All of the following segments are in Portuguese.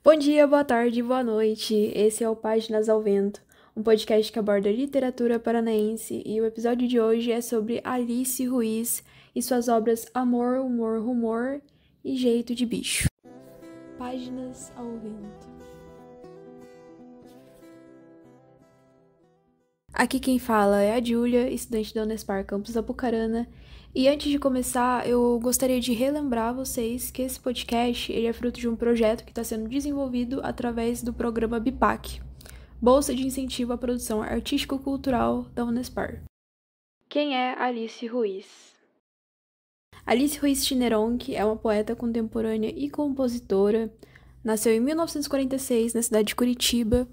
Bom dia, boa tarde, boa noite. Esse é o Páginas ao Vento, um podcast que aborda literatura paranaense, e o episódio de hoje é sobre Alice Ruiz e suas obras Amor, Humor, Rumor e Jeito de Bicho. Páginas ao Vento. Aqui quem fala é a Júlia, estudante da Unespar Campus Apucarana, e antes de começar, eu gostaria de relembrar vocês que esse podcast ele é fruto de um projeto que está sendo desenvolvido através do programa BIPAC, Bolsa de Incentivo à Produção Artístico-Cultural da Unespar. Quem é Alice Ruiz? Alice Ruiz Tineronc é uma poeta contemporânea e compositora. Nasceu em 1946 na cidade de Curitiba,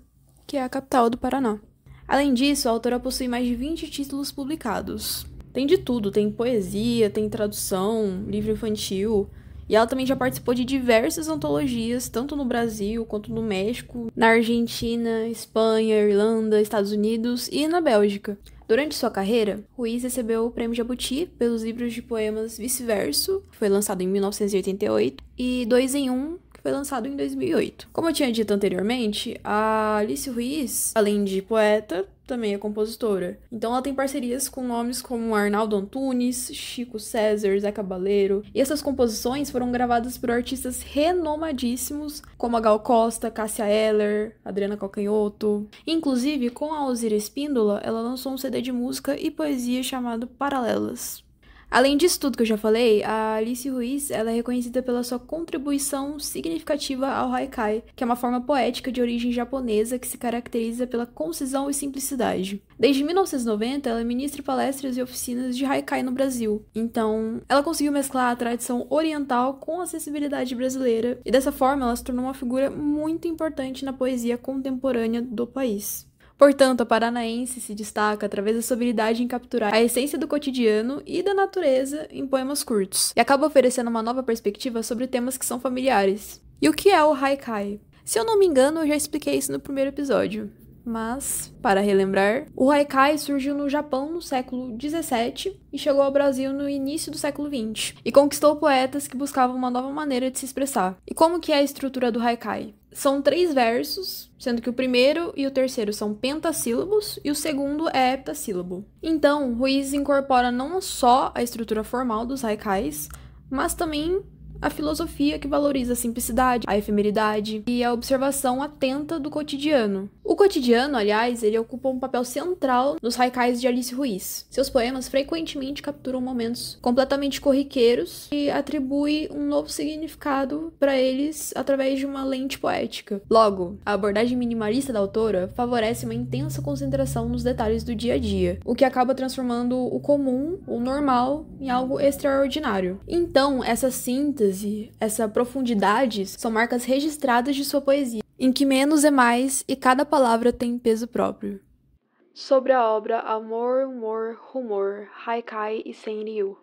que é a capital do Paraná. Além disso, a autora possui mais de 20 títulos publicados. Tem de tudo, tem poesia, tem tradução, livro infantil, e ela também já participou de diversas antologias, tanto no Brasil quanto no México, na Argentina, Espanha, Irlanda, Estados Unidos e na Bélgica. Durante sua carreira, Ruiz recebeu o Prêmio Jabuti pelos livros de poemas Vice-Verso, que foi lançado em 1988, e 2 em 1, que foi lançado em 2008. Como eu tinha dito anteriormente, a Alice Ruiz, além de poeta, também é compositora. Então ela tem parcerias com nomes como Arnaldo Antunes, Chico César, Zé Cabaleiro, e essas composições foram gravadas por artistas renomadíssimos como a Gal Costa, Cássia Eller, Adriana Calcanhoto. Inclusive, com a Alzira Espíndola, ela lançou um CD de música e poesia chamado Paralelas. Além disso tudo que eu já falei, a Alice Ruiz ela é reconhecida pela sua contribuição significativa ao haikai, que é uma forma poética de origem japonesa que se caracteriza pela concisão e simplicidade. Desde 1990, ela ministra palestras e oficinas de haikai no Brasil. Então, ela conseguiu mesclar a tradição oriental com a acessibilidade brasileira, e dessa forma ela se tornou uma figura muito importante na poesia contemporânea do país. Portanto, a paranaense se destaca através da sua habilidade em capturar a essência do cotidiano e da natureza em poemas curtos, e acaba oferecendo uma nova perspectiva sobre temas que são familiares. E o que é o haikai? Se eu não me engano, eu já expliquei isso no primeiro episódio. Mas, para relembrar, o haikai surgiu no Japão no século XVII e chegou ao Brasil no início do século XX, e conquistou poetas que buscavam uma nova maneira de se expressar. E como que é a estrutura do haikai? São 3 versos, sendo que o primeiro e o terceiro são pentassílabos e o segundo é heptassílabo. Então, Ruiz incorpora não só a estrutura formal dos haikais, mas também a filosofia que valoriza a simplicidade, a efemeridade e a observação atenta do cotidiano. O cotidiano, aliás, ele ocupa um papel central nos haikais de Alice Ruiz. Seus poemas frequentemente capturam momentos completamente corriqueiros e atribuem um novo significado para eles através de uma lente poética. Logo, a abordagem minimalista da autora favorece uma intensa concentração nos detalhes do dia a dia, o que acaba transformando o comum, o normal, em algo extraordinário. Então, essa síntese, essa profundidade são marcas registradas de sua poesia, em que menos é mais e cada palavra tem peso próprio. Sobre a obra Amor, Humor, Rumor, Haikai e Senryu.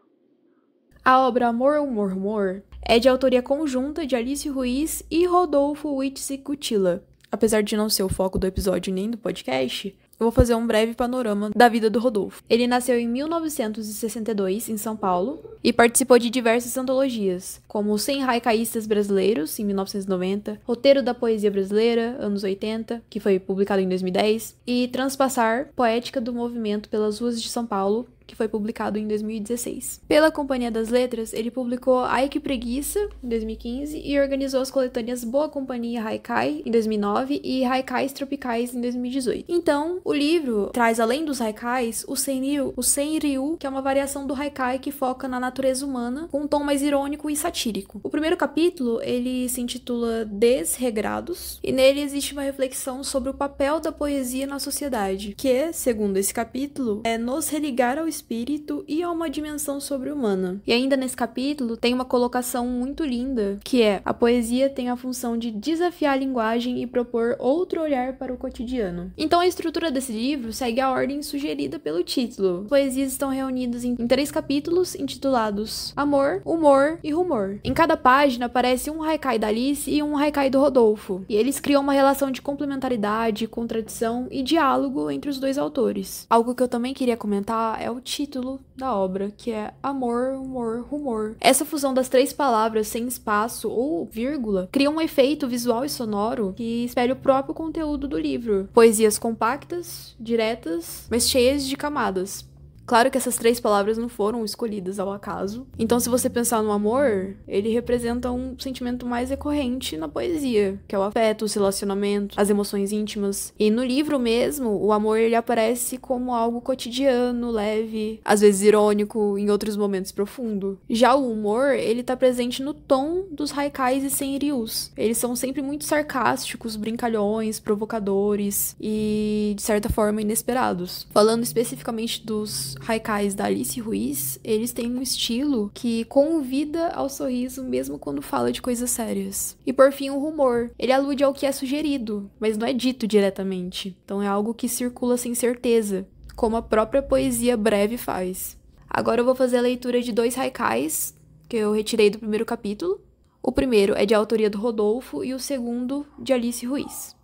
A obra Amor, Humor, Rumor é de autoria conjunta de Alice Ruiz e Rodolfo Huitzicutila. Apesar de não ser o foco do episódio nem do podcast, eu vou fazer um breve panorama da vida do Rodolfo. Ele nasceu em 1962, em São Paulo, e participou de diversas antologias, como 100 Haikaístas Brasileiros, em 1990, Roteiro da Poesia Brasileira, anos 80, que foi publicado em 2010, e Transpassar, Poética do Movimento pelas Ruas de São Paulo, que foi publicado em 2016. Pela Companhia das Letras, ele publicou Ai Que Preguiça, em 2015, e organizou as coletâneas Boa Companhia Haikai, em 2009, e Haikais Tropicais, em 2018. Então, o livro traz, além dos haikais, o senryu, que é uma variação do haikai que foca na natureza humana, com um tom mais irônico e satírico. O primeiro capítulo, ele se intitula Desregrados, e nele existe uma reflexão sobre o papel da poesia na sociedade, que, segundo esse capítulo, é nos religar ao espírito e a uma dimensão sobre-humana. E ainda nesse capítulo tem uma colocação muito linda, que é: a poesia tem a função de desafiar a linguagem e propor outro olhar para o cotidiano. Então a estrutura desse livro segue a ordem sugerida pelo título. As poesias estão reunidas em 3 capítulos intitulados Amor, Humor e Rumor. Em cada página aparece um haikai da Alice e um haikai do Rodolfo, e eles criam uma relação de complementaridade, contradição e diálogo entre os dois autores. Algo que eu também queria comentar é o título da obra, que é Amor, Humor, Rumor. Essa fusão das 3 palavras sem espaço ou vírgula cria um efeito visual e sonoro que espelha o próprio conteúdo do livro. Poesias compactas, diretas, mas cheias de camadas. Claro que essas 3 palavras não foram escolhidas ao acaso. Então, se você pensar no amor, ele representa um sentimento mais recorrente na poesia, que é o afeto, os relacionamentos, as emoções íntimas. E no livro mesmo, o amor ele aparece como algo cotidiano, leve, às vezes irônico, em outros momentos profundo. Já o humor, ele tá presente no tom dos haikais e senryus. Eles são sempre muito sarcásticos, brincalhões, provocadores e, de certa forma, inesperados. Falando especificamente dos haikais da Alice Ruiz, eles têm um estilo que convida ao sorriso mesmo quando fala de coisas sérias. E por fim, o rumor. Ele alude ao que é sugerido, mas não é dito diretamente. Então é algo que circula sem certeza, como a própria poesia breve faz. Agora eu vou fazer a leitura de 2 haikais que eu retirei do primeiro capítulo. O primeiro é de autoria do Rodolfo e o segundo de Alice Ruiz.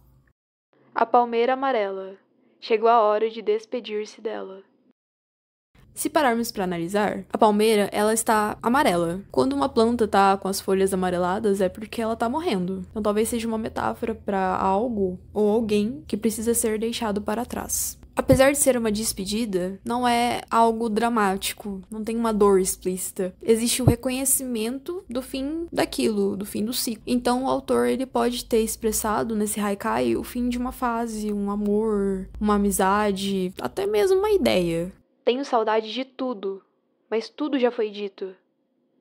A palmeira amarela. Chegou a hora de despedir-se dela. Se pararmos para analisar, a palmeira, ela está amarela. Quando uma planta tá com as folhas amareladas, é porque ela tá morrendo. Então talvez seja uma metáfora para algo ou alguém que precisa ser deixado para trás. Apesar de ser uma despedida, não é algo dramático, não tem uma dor explícita. Existe o reconhecimento do fim daquilo, do fim do ciclo. Então o autor ele pode ter expressado nesse haikai o fim de uma fase, um amor, uma amizade, até mesmo uma ideia. Tenho saudade de tudo, mas tudo já foi dito,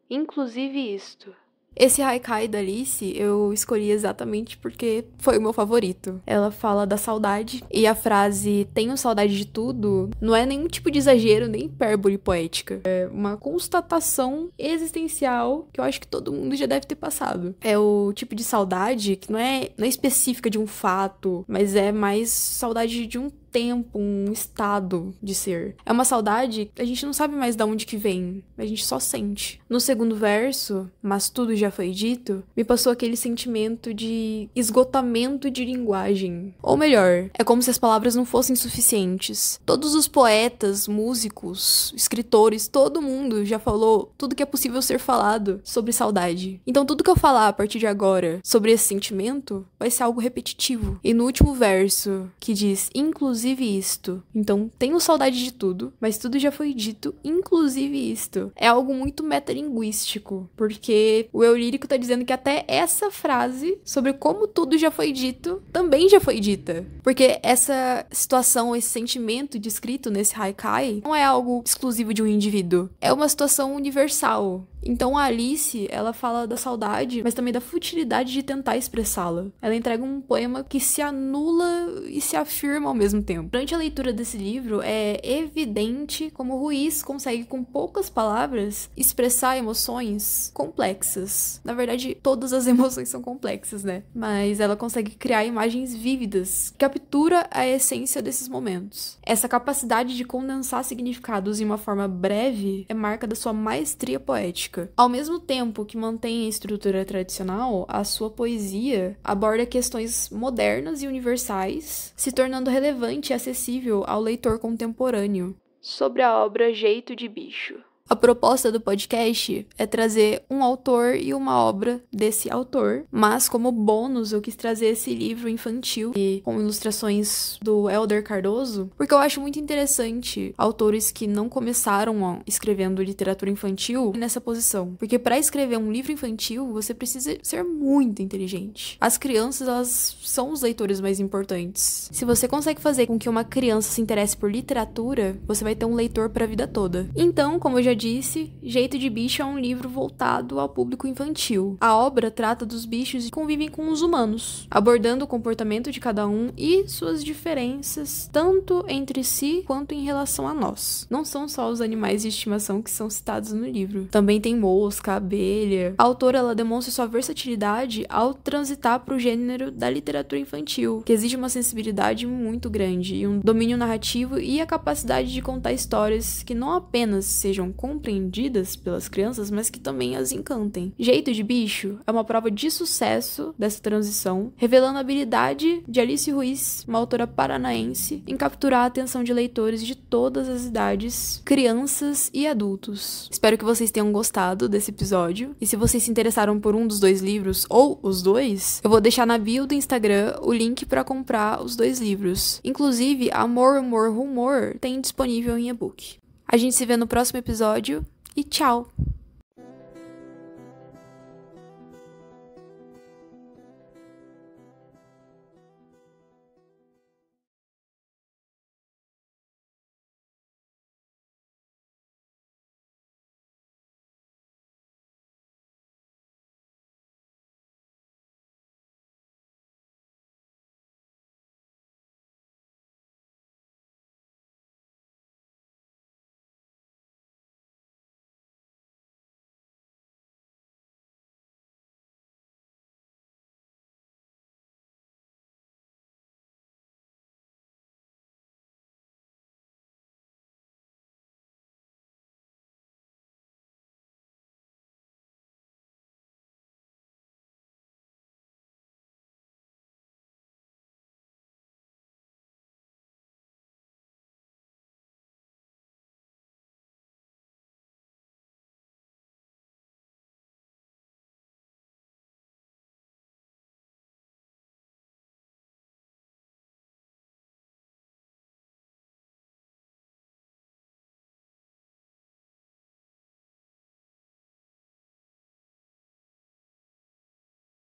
inclusive isto. Esse haikai da Alice eu escolhi exatamente porque foi o meu favorito. Ela fala da saudade e a frase tenho saudade de tudo não é nenhum tipo de exagero, nem hipérbole poética. É uma constatação existencial que eu acho que todo mundo já deve ter passado. É o tipo de saudade que não é específica de um fato, mas é mais saudade de um tempo, um estado de ser. É uma saudade que a gente não sabe mais de onde que vem, a gente só sente. No segundo verso, mas tudo já foi dito, me passou aquele sentimento de esgotamento de linguagem. Ou melhor, é como se as palavras não fossem suficientes. Todos os poetas, músicos, escritores, todo mundo já falou tudo que é possível ser falado sobre saudade. Então tudo que eu falar a partir de agora sobre esse sentimento vai ser algo repetitivo. E no último verso, que diz inclusive isto. Então, tenho saudade de tudo, mas tudo já foi dito, inclusive isto. É algo muito metalinguístico, porque o eu lírico tá dizendo que até essa frase sobre como tudo já foi dito, também já foi dita. Porque essa situação, esse sentimento descrito nesse haikai, não é algo exclusivo de um indivíduo. É uma situação universal. Então a Alice, ela fala da saudade, mas também da futilidade de tentar expressá-la. Ela entrega um poema que se anula e se afirma ao mesmo tempo. Durante a leitura desse livro, é evidente como Ruiz consegue, com poucas palavras, expressar emoções complexas. Na verdade, todas as emoções são complexas, né? Mas ela consegue criar imagens vívidas, que captura a essência desses momentos. Essa capacidade de condensar significados em uma forma breve é marca da sua maestria poética. Ao mesmo tempo que mantém a estrutura tradicional, a sua poesia aborda questões modernas e universais, se tornando relevante e acessível ao leitor contemporâneo. Sobre a obra Jeito de Bicho. A proposta do podcast é trazer um autor e uma obra desse autor, mas como bônus eu quis trazer esse livro infantil e com ilustrações do Hélder Cardoso, porque eu acho muito interessante autores que não começaram escrevendo literatura infantil nessa posição, porque para escrever um livro infantil você precisa ser muito inteligente. As crianças, elas são os leitores mais importantes. Se você consegue fazer com que uma criança se interesse por literatura, você vai ter um leitor para a vida toda. Então, como eu já disse, Jeito de Bicho é um livro voltado ao público infantil. A obra trata dos bichos e convivem com os humanos, abordando o comportamento de cada um e suas diferenças, tanto entre si quanto em relação a nós. Não são só os animais de estimação que são citados no livro. Também tem mosca, abelha. A autora, ela demonstra sua versatilidade ao transitar para o gênero da literatura infantil, que exige uma sensibilidade muito grande e um domínio narrativo e a capacidade de contar histórias que não apenas sejam compreendidas pelas crianças, mas que também as encantem. Jeito de Bicho é uma prova de sucesso dessa transição, revelando a habilidade de Alice Ruiz, uma autora paranaense, em capturar a atenção de leitores de todas as idades, crianças e adultos. Espero que vocês tenham gostado desse episódio, e se vocês se interessaram por um dos 2 livros, ou os 2, eu vou deixar na bio do Instagram o link para comprar os 2 livros. Inclusive, Amor, Humor, Rumor tem disponível em e-book. A gente se vê no próximo episódio e tchau!